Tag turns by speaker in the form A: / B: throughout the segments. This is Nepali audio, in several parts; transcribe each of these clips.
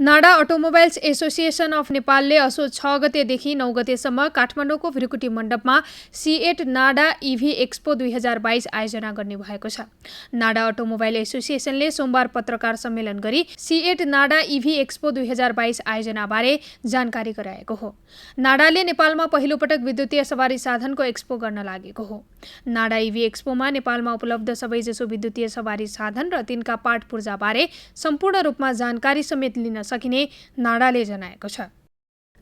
A: नाडा अटोमोबाइल्स एसोसिएसन अफ नेपालले असोज 6 गतेदेखि 9 गतेसम्म काठमाडौँको भृकुटी मण्डपमा सिएट नाडा इभी एक्सपो 2022 आयोजना गर्ने भएको छ। नाडा अटोमोबाइल एसोसिएसनले सोमबार पत्रकार सम्मेलन गरी सिएट नाडा इभी एक्सपो 2022 आयोजनाबारे जानकारी गराएको हो। नाडाले नेपालमा पहिलोपटक विद्युतीय सवारी साधनको एक्सपो गर्न लागेको हो। नाडा इभी एक्सपोमा नेपालमा उपलब्ध सबैजसो विद्युतीय सवारी साधन र तिनका पार्ट पूर्जाबारे सम्पूर्ण रूपमा जानकारी समेत लिन सकिने नाडाले जनाएको छ।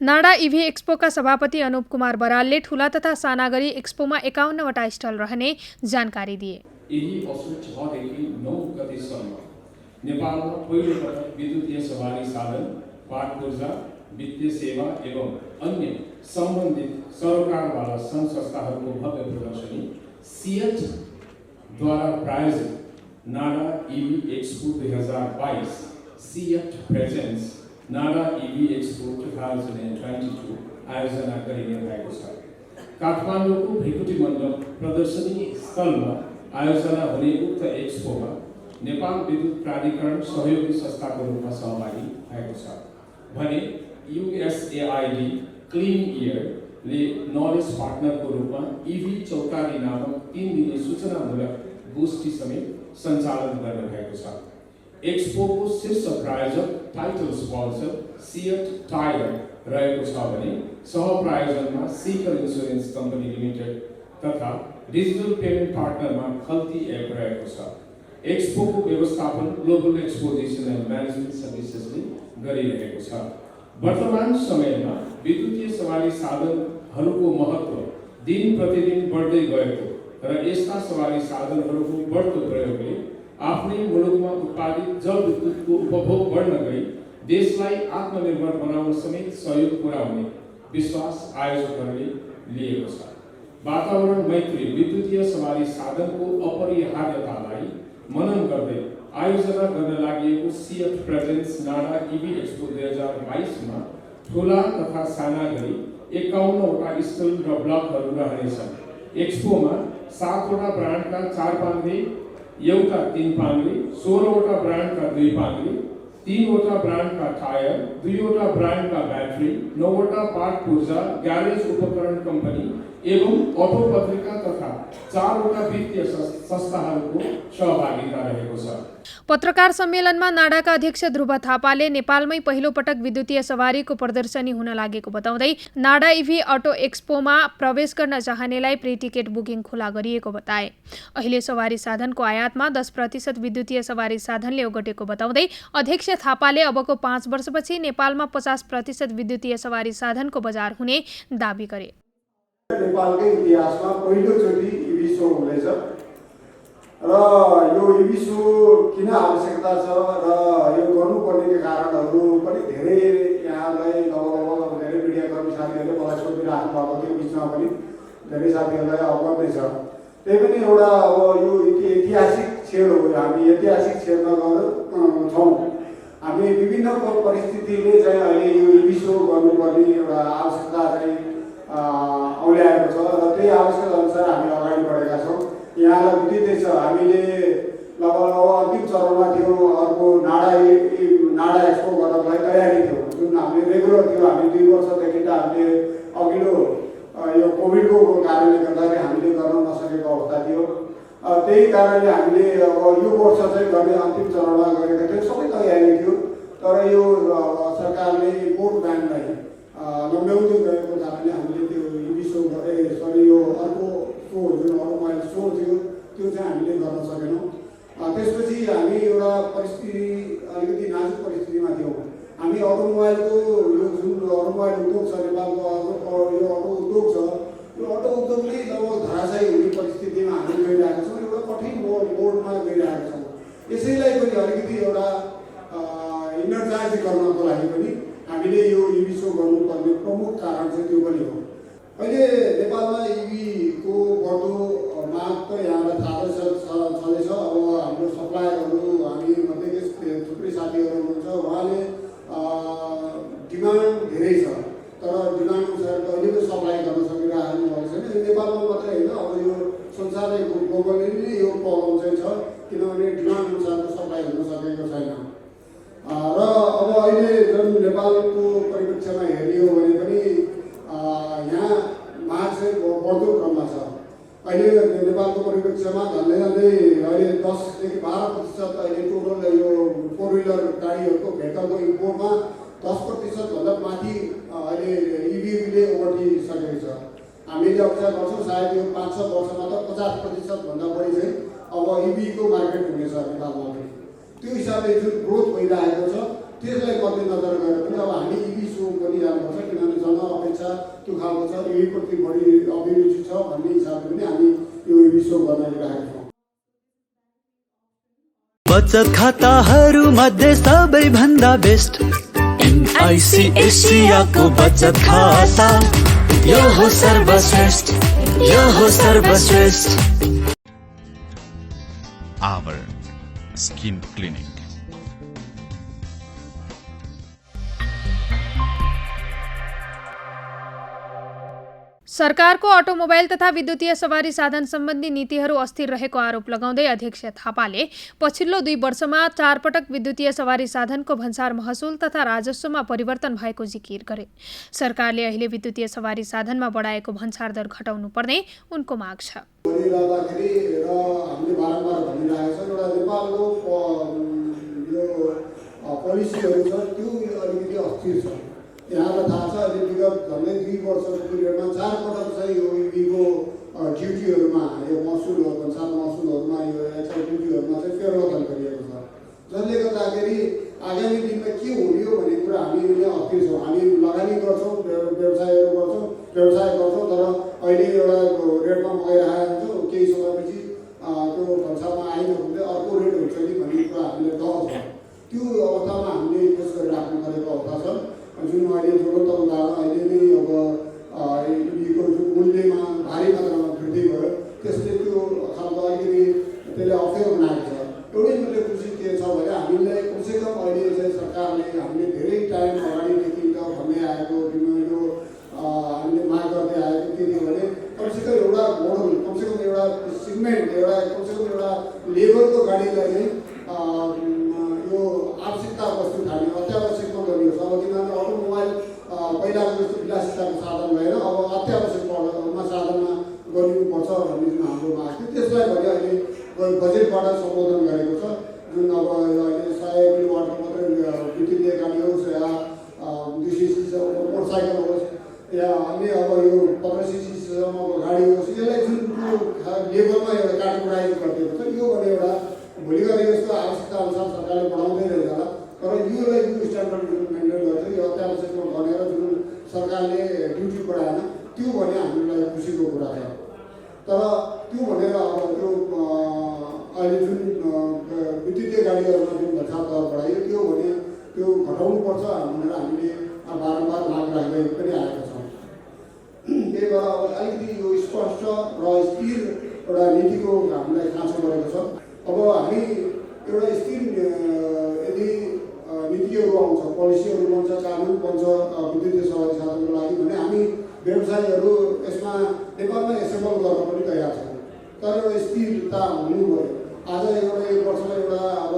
A: नाडा इभी एक्सपोका सभापति अनुप कुमार बरालले ठूला तथा साना गरी एक्सपोमा 51 वटा स्टल रहने जानकारी दिए।
B: यही असोज 6 देखि 9 गतेसम्म नेपालमा पहिलोपटक विद्युतीय सवारी साधन, पार्ट पूर्जा, वित्तीय सेवा एवं अन्य सम्बन्धित सरकारवाला संघ संस्थाहरूको भव्य प्रदर्शनी सिएट द्वारा प्रायोजित NADA इभी expo 2022 CEAT presents NADA इभी expo 2022 आयोजना गरिने भएको छ। काठमाडौँको भृकुटी मण्डप प्रदर्शनी स्थलमा आयोजना हुने उक्त एक्सपोमा नेपाल विद्युत प्राधिकरण सहयोगी संस्थाको रूपमा सहभागी भएको छ भने युएसएआईडी क्लिन एयरले नलेज पार्टनरको रूपमा इभी चौतारी नामक 3 दिने सूचनामूलक गोष्ठी समेत सञ्चालन गर्न भएको छ। एक्सपोको शीर्ष प्रायोजक टाइटल स्पोन्सर सिएट टायर रहेको छ भने सहप्रायोजनमा सीकर इन्स्योरेन्स कम्पनी लिमिटेड तथा डिजिटल पेमेन्ट पार्टनरमा खल्ती एप रहेको छ। एक्सपोको व्यवस्थापन ग्लोबल एक्सपोजिसन एन्ड म्यानेजमेन्ट सर्भिसेसले गरिरहेको छ। वर्तमान समयमा विद्युतीय सवारी साधनहरूको महत्त्व दिन प्रतिदिन बढ्दै गएको र यस्ता सवारी साधनहरूको बढ्दो प्रयोगले आफ्नै मुलुकमा उत्पादित जल विद्युतको उपभोग बढ्न गई देशलाई आत्मनिर्भर बनाउन समेत सहयोग पुर्याउने विश्वास आयोजकहरूले लिएको छ। वातावरण मैत्री विद्युतीय सवारी साधनको अपरिहार्यतालाई मनन गर्दै आयोजना गर्न लागि सिएट प्रेजेन्ट्स नाडा इभी एक्सपो 2022 मा ठूला तथा साना गरी 51 वटा स्टल र ब्लकहरू रहनेछन्। एक्सपोमा 7 वटा ब्रान्डका 4 पाङ्ग्रे, एउटा 3 पाङ्ग्रे, 16 वटा ब्रान्डका 2 पाङ्ग्रे, 3 वटा ब्रान्डका टायर, 2 वटा ब्रान्डका ब्याट्री, 9 वटा पार्ट पूर्जा, ग्यारेज उपकरण कम्पनी एवं अटो पत्रिका तथा 4 वटा वित्तीय संस्थाहरूको सहभागिता रहेको छ।
A: पत्रकार सम्मेलनमा नाडाका अध्यक्ष ध्रुव थापाले नेपालमै पहिलो पटक विद्युतीय सवारीको प्रदर्शनी हुन लागेको बताउँदै नाडा इभी अटो एक्सपोमा प्रवेश गर्न चाहनेलाई प्री टिकट बुकिङ खुला गरिएको बताए। अहिले सवारी साधनको आयातमा 10% विद्युतीय सवारी साधनले ओगटेको बताउँदै अध्यक्ष थापाले अबको 5 वर्षपछि नेपालमा 50% विद्युतीय सवारी साधनको बजार हुने दाबी गरे।
C: नेपालकै इतिहासमा पहिलोचोटि इभी सो हुँदैछ र यो इभी सो किन आवश्यकता छ र यो गर्नुपर्ने कारणहरू पनि धेरै यहाँलाई लगभग धेरै मिडियाकर्मी साथीहरूले मलाई सोधिराख्नु भएको थियो। बिचमा पनि धेरै साथीहरूलाई अवगत नै छ। त्यही पनि एउटा अब यो ऐतिहासिक क्षण हो। हामी ऐतिहासिक क्षणमा गएर छौँ। हामी विभिन्न परिस्थितिले चाहिँ अहिले यो इभी सो गर्नुपर्ने एउटा आवश्यकता चाहिँ औल्याएको छ र त्यही आवश्यकता अनुसार हामी अगाडि बढेका छौँ। यहाँलाई बुझिँदै छ हामीले लगभग अन्तिम चरणमा थियो। अर्को नाडा एक्सपो गर्नलाई तयारी थियो जुन हामीले रेगुलर थियो। हामी 2 वर्षदेखि त हामीले अघिल्लो यो कोभिडको कारणले गर्दाखेरि हामीले गर्न नसकेको अवस्था थियो। त्यही कारणले हामीले अब यो वर्ष चाहिँ गर्ने अन्तिम चरणमा गरेका थियौँ। सबै तयारी थियो तर यो सरकारले इम्पोर्ट ब्यानलाई लम्ब्याउँदै गएको कारणले हामीले त्यो इभी सो यो अर्को सो जुन अटोमोबाइल सो थियो त्यो चाहिँ हामीले गर्न सकेनौँ। त्यसपछि हामी एउटा परिस्थिति अलिकति नाजुक परिस्थितिमा थियौँ। हामी अटोमोबाइलको यो जुन अटोमोबाइल उद्योग छ नेपालको यो अटो उद्योग छ यो अटो उद्योग नै लगभग धराशायी हुने परिस्थितिमा हामी गइरहेका छौँ। एउटा कठिन मोडमा गइरहेका छौँ। यसैलाई पनि अलिकति एउटा इनर्जाइज गर्नको लागि पनि हामीले यो इभी सो गर्नुपर्ने प्रमुख कारण चाहिँ त्यो पनि हो। अहिले नेपालमा इभीको बढ्दो माग त यहाँलाई थाहा छँदैछ। अब हाम्रो सप्लायरहरू हामी मध्ये थुप्रै साथीहरू हुनुहुन्छ। उहाँले डिमान्ड धेरै छ तर डिमान्ड अनुसार अहिलेको सप्लाई गर्न सकिरहेको भएको छैन। नेपालमा मात्रै होइन अब यो संसारै ग्लोबली नै यो प्रब्लम चाहिँ छ किनभने डिमान्ड अनुसारको सप्लाई हुन सकेको छैन। र अब अहिले जुन नेपालको परिप्रेक्ष्यमा हेर्ने हो भने पनि यहाँ माग चाहिँ बढ्दो क्रममा छ। अहिले नेपालको परिप्रेक्ष्यमा झन्डै अहिले 10 देखि 12% अहिले टोटल यो 4 व्हिलर गाडीहरूको भेकलको इम्पोर्टमा 10% भन्दा माथि अहिले इभीले ओगटिसकेको छ। हामीले अपेक्षा गर्छौँ सायद यो 5-6 वर्षमा त 50% भन्दा बढी चाहिँ अब इभीको मार्केट हुनेछ नेपालमा। त्यो हिसाबले जुन ग्रोथ भइरहेको छ त्यसलाई मध्यनजर गरेर पनि अब हामी इभी सो पनि जानुपर्छ, किनभने जनअपेक्षा त्यो खालको छ, इभीप्रति बढी अभिरुचि छ भन्ने हिसाबले पनि हामी यो इभी सो गर्न गइरहेका छौँ।
D: बचत खाताहरू मध्ये सबैभन्दा बेस्ट एनआइसी एसियाको बचत खाता, यो हो सर्वश्रेष्ठ, यो हो सर्वश्रेष्ठ।
E: आवरण स्किन क्लिनिक।
A: सरकारको अटोमोबाइल तथा विद्युतीय सवारी साधन सम्बन्धी नीतिहरू अस्थिर रहेको आरोप लगाउँदै अध्यक्ष थापाले पछिल्लो 2 वर्षमा 4 पटक विद्युतीय सवारी साधनको भन्सार महसुल तथा राजस्वमा परिवर्तन भएको जिकिर गरे। सरकारले अहिले विद्युतीय सवारी साधनमा बढाएको भन्सार दर घटाउनु पर्ने उनको माग छ।
C: यहाँलाई थाहा छ अहिले विगत झन्डै 2 वर्षको पिरियडमा 4 पटक चाहिँ यो इभीको ड्युटीहरूमा यो महसुलहरू भन्सार महसुलहरूमा यो एक्साइज ड्युटीहरूमा चाहिँ फेरबदल गरिएको छ, जसले गर्दाखेरि आगामी दिनमा के हुने हो भन्ने कुरा हामीले अस्थिर छौँ। हामी लगानी गर्छौँ, व्यवसाय गर्छौँ, तर अहिले एउटा रेटमा मगाइरहेको हुन्छौँ, केही समयपछि त्यो भन्सारमा आइ नहुँदै अर्को रेट हुन्छ कि भन्ने कुरा हामीले डर छ। त्यो अवस्थामा हामीले इन्भेस्ट गरिराख्नु परेको अवस्था छ। जुन अहिले ज्वलन्त उदाहरण अहिले नै अब इभीको जुन मूल्यमा भारी मात्रामा वृद्धि भयो त्यसले त्यो खालको अलिकति त्यसले अप्ठ्यारो बनाएको छ। एउटै मैले खुसी के छ भने हामीलाई कमसेकम अहिले चाहिँ सरकारले हामीले धेरै टाइम अगाडिदेखि त भन्दै आएको यो हामीले माग गर्दै आएको के थियो भने कमसेकम एउटा मोडल, कमसेकम एउटा सिगमेन्ट, कमसेकम एउटा लेभलको गाडीलाई नै यो आवश्यकता वस्तु खाने अत्यावश्यकमा गरिएको छ। अब किनभने अटोमोबाइल पहिलाको जस्तो विलासिताको साधन भएर अब अत्यावश्यक साधनमा गरिनुपर्छ भन्ने जुन हाम्रो माग थियो त्यसलाई भने अहिले बजेटबाट सम्बोधन गरेको छ। जुन अब अहिले 100 किलोवाटको मात्रै विद्युतीय गाडी होस् या 200 सीसीसम्मको मोटरसाइकल होस् या अन्य अब यो 1500 सीसीसम्मको गाडी होस्, यसलाई जुन लेभलमा एउटा क्याटेगोराइज गरिदिएको छ यो भने एउटा भोलि गएर यसको आवश्यकता अनुसार सरकारले बढाउँदै रहेछ। तर योलाई जुन स्ट्यान्डर्ड जुन मेन्टेन गर्छ यो अत्यावश्यकमा भनेर जुन सरकारले ड्युटी बढाएन त्यो भने हामीलाई खुसीको कुरा छ। तर त्यो भनेर अब त्यो अहिले जुन विद्युतीय गाडीहरूमा जुन भन्सार दर बढाइयो त्यो भने त्यो घटाउनुपर्छ भनेर हामीले बारम्बार माग राख्दै पनि आएका छौँ। त्यही भएर अब अलिकति यो स्पष्ट र स्थिर एउटा नीतिको हामीलाई खाँचो गरेको छ। अब हामी एउटा स्थिर यदि नीतिहरू आउँछ, पोलिसीहरू बन्छ, कानुन बन्छ विद्युतीय सवारी साधनको लागि भने हामी व्यवसायीहरू यसमा नेपालमा एसेम्बल गर्न पनि तयार छौँ। तर एउटा स्थिरता हुनु पऱ्यो। आज एउटा 1 वर्षमा एउटा अब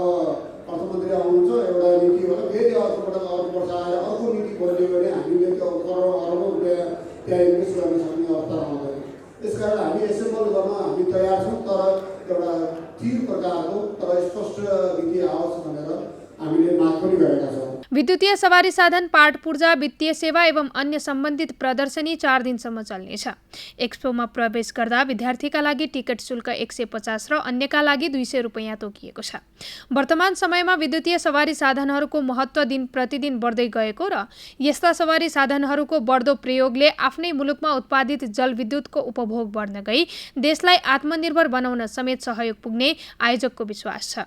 C: अर्थमन्त्री आउनुहुन्छ, एउटा नीति होला, फेरि अर्कोपटक अर्को वर्ष आएर अर्को नीति बनियो भने हामीले त्यो करोड अरबौँ रुपियाँ त्यहाँ इन्भेस्ट गर्न सक्ने अवस्था आउँदैन। त्यसकारण हामी एसेम्बल गर्न हामी तयार छौँ, तर एउटा स्थिर प्रकारको तर स्पष्ट नीति आओस् भनेर हामीले माग पनि गरेका छौँ।
A: विद्युतीय सवारी साधन, पार्ट पूर्जा, वित्तीय सेवा एवं अन्य सम्बन्धित प्रदर्शनी 4 दिनसम्म चल्नेछ। एक्सपोमा प्रवेश गर्दा विद्यार्थीका लागि टिकट शुल्क 150 र अन्यका लागि 200 रुपैयाँ तोकिएको छ। वर्तमान समयमा विद्युतीय सवारी साधनहरूको महत्त्व दिन प्रतिदिन बढ्दै गएको र यस्ता सवारी साधनहरूको बढ्दो प्रयोगले आफ्नै मुलुकमा उत्पादित जलविद्युतको उपभोग बढ्न गई देशलाई आत्मनिर्भर बनाउन समेत सहयोग पुग्ने आयोजकको विश्वास छ।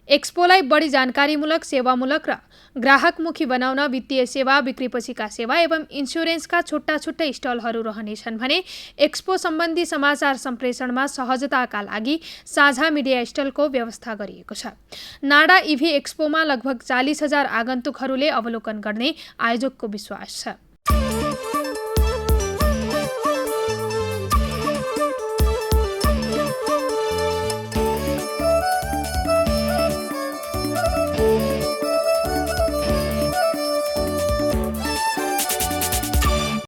A: एक्सपोलाई बढी जानकारीमूलक, सेवामूलक र ग्राहकमुखी बनाउन वित्तीय सेवा, बिक्रीपछिका सेवा एवं इन्स्योरेन्सका छुट्टा स्टलहरू रहनेछन् भने एक्सपो सम्बन्धी समाचार सम्प्रेषणमा सहजताका लागि साझा मिडिया स्टलको व्यवस्था गरिएको छ। नाडा इभी एक्सपोमा लगभग 40,000 आगन्तुकहरूले अवलोकन गर्ने आयोजकको विश्वास छ।